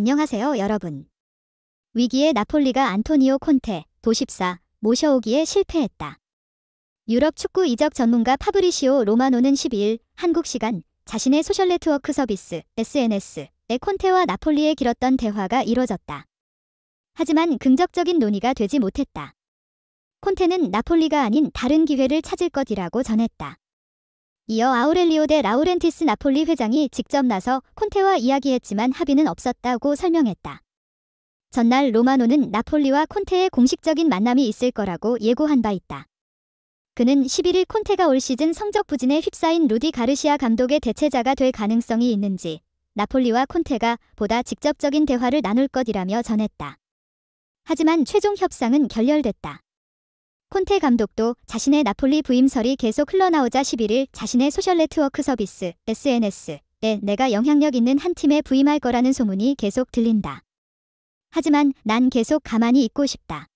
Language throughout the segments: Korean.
안녕하세요, 여러분. 위기의 나폴리가 안토니오 콘테, 도십사, 모셔오기에 실패했다. 유럽 축구 이적 전문가 파브리시오 로마노는 12일 한국 시간 자신의 소셜 네트워크 서비스 SNS에 콘테와 나폴리의 길었던 대화가 이뤄졌다. 하지만 긍정적인 논의가 되지 못했다. 콘테는 나폴리가 아닌 다른 기회를 찾을 것이라고 전했다. 이어 아우렐리오 데 라우렌티스 나폴리 회장이 직접 나서 콘테와 이야기했지만 합의는 없었다고 설명했다. 전날 로마노는 나폴리와 콘테의 공식적인 만남이 있을 거라고 예고한 바 있다. 그는 11일 콘테가 올 시즌 성적 부진에 휩싸인 루디 가르시아 감독의 대체자가 될 가능성이 있는지 나폴리와 콘테가 보다 직접적인 대화를 나눌 것이라며 전했다. 하지만 최종 협상은 결렬됐다. 콘테 감독도 자신의 나폴리 부임설이 계속 흘러나오자 11일 자신의 소셜 네트워크 서비스 SNS에 내가 영향력 있는 한 팀에 부임할 거라는 소문이 계속 들린다. 하지만 난 계속 가만히 있고 싶다.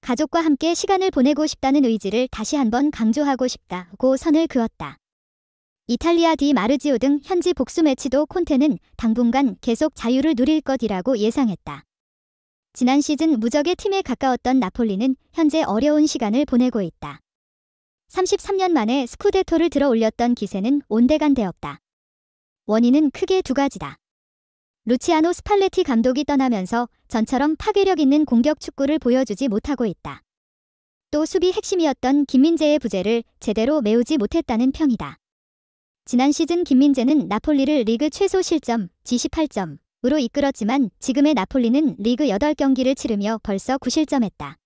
가족과 함께 시간을 보내고 싶다는 의지를 다시 한번 강조하고 싶다고 선을 그었다. 이탈리아 디 마르지오 등 현지 복수 매치도 콘테는 당분간 계속 자유를 누릴 것이라고 예상했다. 지난 시즌 무적의 팀에 가까웠던 나폴리는 현재 어려운 시간을 보내고 있다. 33년 만에 스쿠데토를 들어 올렸던 기세는 온데간데없다. 원인은 크게 두 가지다. 루치아노 스팔레티 감독이 떠나면서 전처럼 파괴력 있는 공격 축구를 보여주지 못하고 있다. 또 수비 핵심이었던 김민재의 부재를 제대로 메우지 못했다는 평이다. 지난 시즌 김민재는 나폴리를 리그 최소 실점, G18점으로 이끌었지만 지금의 나폴리는 리그 8경기를 치르며 벌써 9실점했다.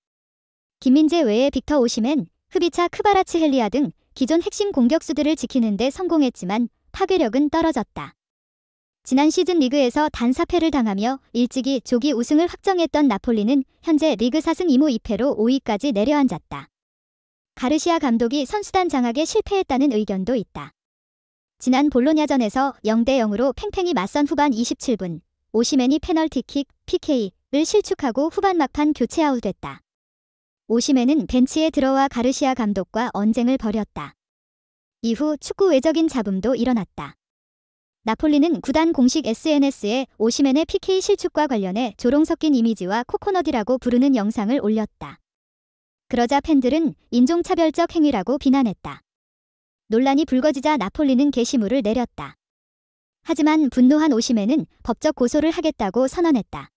김민재 외에 빅터 오시멘, 흐비차 크바라츠헬리아 등 기존 핵심 공격수들을 지키는 데 성공했지만 파괴력은 떨어졌다. 지난 시즌 리그에서 단 4패를 당하며 일찍이 조기 우승을 확정했던 나폴리는 현재 리그 4승 2무 2패로 5위까지 내려앉았다. 가르시아 감독이 선수단 장악에 실패했다는 의견도 있다. 지난 볼로냐전에서 0대0으로 팽팽히 맞선 후반 27분, 오시멘이 페널티킥, PK를 실축하고 후반 막판 교체 아웃됐다. 오시멘은 벤치에 들어와 가르시아 감독과 언쟁을 벌였다. 이후 축구 외적인 잡음도 일어났다. 나폴리는 구단 공식 SNS에 오시멘의 PK 실축과 관련해 조롱 섞인 이미지와 코코넛이라고 부르는 영상을 올렸다. 그러자 팬들은 인종차별적 행위라고 비난했다. 논란이 불거지자 나폴리는 게시물을 내렸다. 하지만 분노한 오시멘은 법적 고소를 하겠다고 선언했다.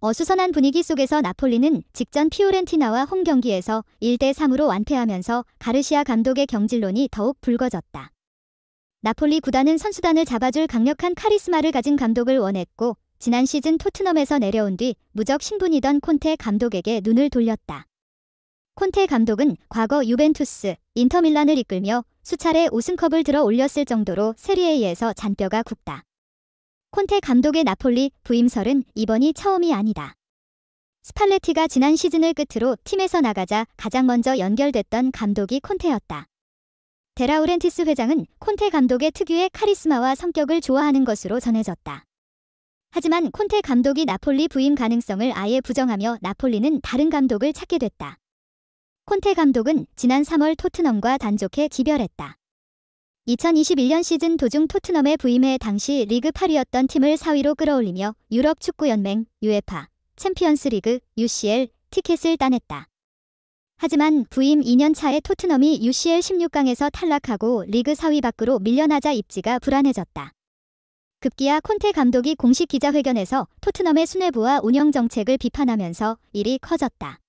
어수선한 분위기 속에서 나폴리는 직전 피오렌티나와 홈 경기에서 1대3으로 완패하면서 가르시아 감독의 경질론이 더욱 불거졌다. 나폴리 구단은 선수단을 잡아줄 강력한 카리스마를 가진 감독을 원했고 지난 시즌 토트넘에서 내려온 뒤 무적 신분이던 콘테 감독에게 눈을 돌렸다. 콘테 감독은 과거 유벤투스, 인터밀란을 이끌며 수차례 우승컵을 들어 올렸을 정도로 세리에에서 잔뼈가 굵다. 콘테 감독의 나폴리 부임설은 이번이 처음이 아니다. 스팔레티가 지난 시즌을 끝으로 팀에서 나가자 가장 먼저 연결됐던 감독이 콘테였다. 데라우렌티스 회장은 콘테 감독의 특유의 카리스마와 성격을 좋아하는 것으로 전해졌다. 하지만 콘테 감독이 나폴리 부임 가능성을 아예 부정하며 나폴리는 다른 감독을 찾게 됐다. 콘테 감독은 지난 3월 토트넘과 단족해 기별했다. 2021년 시즌 도중 토트넘에 부임해 당시 리그 8위였던 팀을 4위로 끌어올리며 유럽 축구연맹, UEFA, 챔피언스 리그, UCL, 티켓을 따냈다. 하지만 부임 2년 차에 토트넘이 UCL 16강에서 탈락하고 리그 4위 밖으로 밀려나자 입지가 불안해졌다. 급기야 콘테 감독이 공식 기자회견에서 토트넘의 수뇌부와 운영 정책을 비판하면서 일이 커졌다.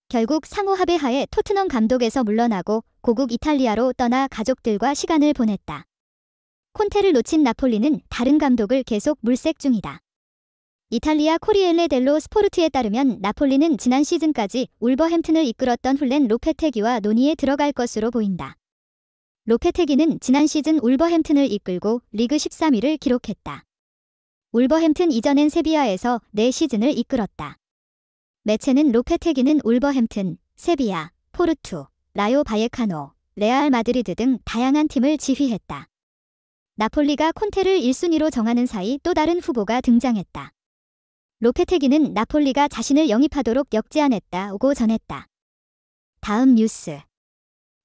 결국 상호 합의하에 토트넘 감독에서 물러나고 고국 이탈리아로 떠나 가족들과 시간을 보냈다. 콘테를 놓친 나폴리는 다른 감독을 계속 물색 중이다. 이탈리아 코리엘레 델로 스포르트에 따르면 나폴리는 지난 시즌까지 울버햄튼을 이끌었던 훌렌 로페테기와 논의에 들어갈 것으로 보인다. 로페테기는 지난 시즌 울버햄튼을 이끌고 리그 13위를 기록했다. 울버햄튼 이전엔 세비야에서 4시즌을 이끌었다. 매체는 로페테기는 울버햄튼, 세비야, 포르투, 라요 바예카노, 레알 마드리드 등 다양한 팀을 지휘했다. 나폴리가 콘테를 1순위로 정하는 사이 또 다른 후보가 등장했다. 로페테기는 나폴리가 자신을 영입하도록 역제안했다고 전했다. 다음 뉴스.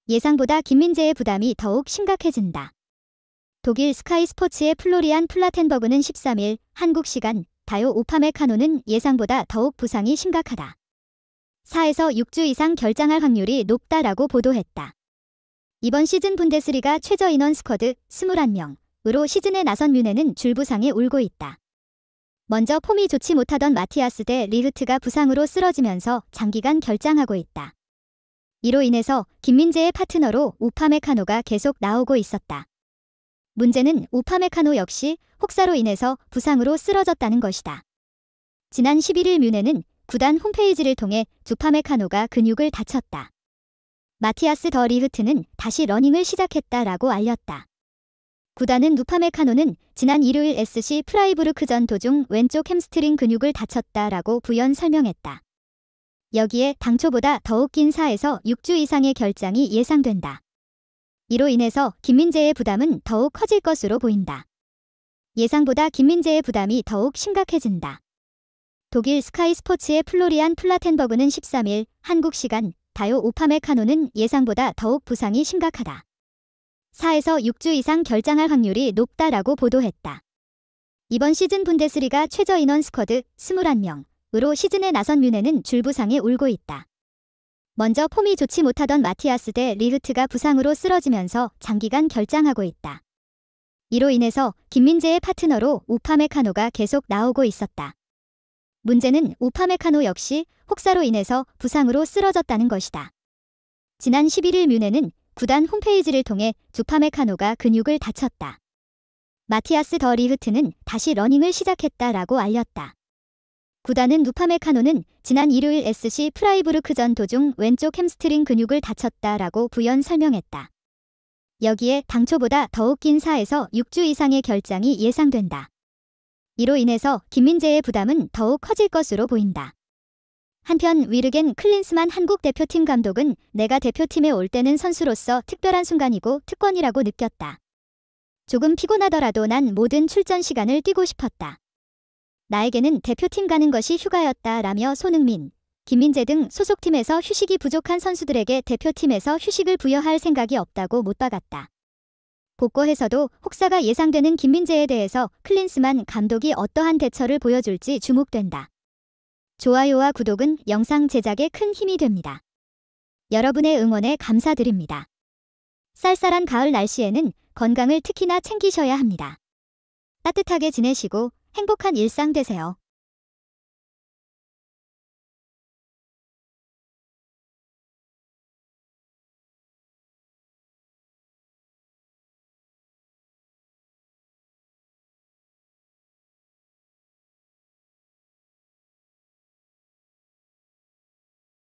예상보다 김민재의 부담이 더욱 심각해진다. 독일 스카이 스포츠의 플로리안 플라텐버그는 13일 한국 시간 다요 우파메카노는 예상보다 더욱 부상이 심각하다. 4에서 6주 이상 결장할 확률이 높다라고 보도했다. 이번 시즌 분데스리가 최저 인원 스쿼드 21명으로 시즌에 나선 뮌헨은 줄부상에 울고 있다. 먼저 폼이 좋지 못하던 마티아스 대 리흐트가 부상으로 쓰러지면서 장기간 결장하고 있다. 이로 인해서 김민재의 파트너로 우파메카노가 계속 나오고 있었다. 문제는 우파메카노 역시 혹사로 인해서 부상으로 쓰러졌다는 것이다. 지난 11일 뮌헨은 구단 홈페이지를 통해 우파메카노가 근육을 다쳤다. 마티아스 더 리흐트는 다시 러닝을 시작했다라고 알렸다. 구단은 우파메카노는 지난 일요일 SC 프라이부르크전 도중 왼쪽 햄스트링 근육을 다쳤다라고 부연 설명했다. 여기에 당초보다 더욱 긴 4에서 6주 이상의 결장이 예상된다. 이로 인해서 김민재의 부담은 더욱 커질 것으로 보인다. 예상보다 김민재의 부담이 더욱 심각해진다. 독일 스카이 스포츠의 플로리안 플라텐버그는 13일 한국 시간 다요 우파메카노는 예상보다 더욱 부상이 심각하다. 4에서 6주 이상 결장할 확률이 높다라고 보도했다. 이번 시즌 분데스리가 최저 인원 스쿼드 21명으로 시즌에 나선 뮌헨은 줄부상에 울고 있다. 먼저 폼이 좋지 못하던 마티아스 대 리흐트가 부상으로 쓰러지면서 장기간 결장하고 있다. 이로 인해서 김민재의 파트너로 우파메카노가 계속 나오고 있었다. 문제는 우파메카노 역시 혹사로 인해서 부상으로 쓰러졌다는 것이다. 지난 11일 뮌헨은 구단 홈페이지를 통해 우파메카노가 근육을 다쳤다. 마티아스 더 리흐트는 다시 러닝을 시작했다라고 알렸다. 구단은 우파메카노는 지난 일요일 SC 프라이부르크전 도중 왼쪽 햄스트링 근육을 다쳤다라고 부연 설명했다. 여기에 당초보다 더욱 긴 4에서 6주 이상의 결장이 예상된다. 이로 인해서 김민재의 부담은 더욱 커질 것으로 보인다. 한편 위르겐 클린스만 한국 대표팀 감독은 내가 대표팀에 올 때는 선수로서 특별한 순간이고 특권이라고 느꼈다. 조금 피곤하더라도 난 모든 출전 시간을 뛰고 싶었다. 나에게는 대표팀 가는 것이 휴가였다라며 손흥민, 김민재 등 소속팀에서 휴식이 부족한 선수들에게 대표팀에서 휴식을 부여할 생각이 없다고 못 박았다. 복고에서도 혹사가 예상되는 김민재에 대해서 클린스만 감독이 어떠한 대처를 보여줄지 주목된다. 좋아요와 구독은 영상 제작에 큰 힘이 됩니다. 여러분의 응원에 감사드립니다. 쌀쌀한 가을 날씨에는 건강을 특히나 챙기셔야 합니다. 따뜻하게 지내시고 행복한 일상 되세요.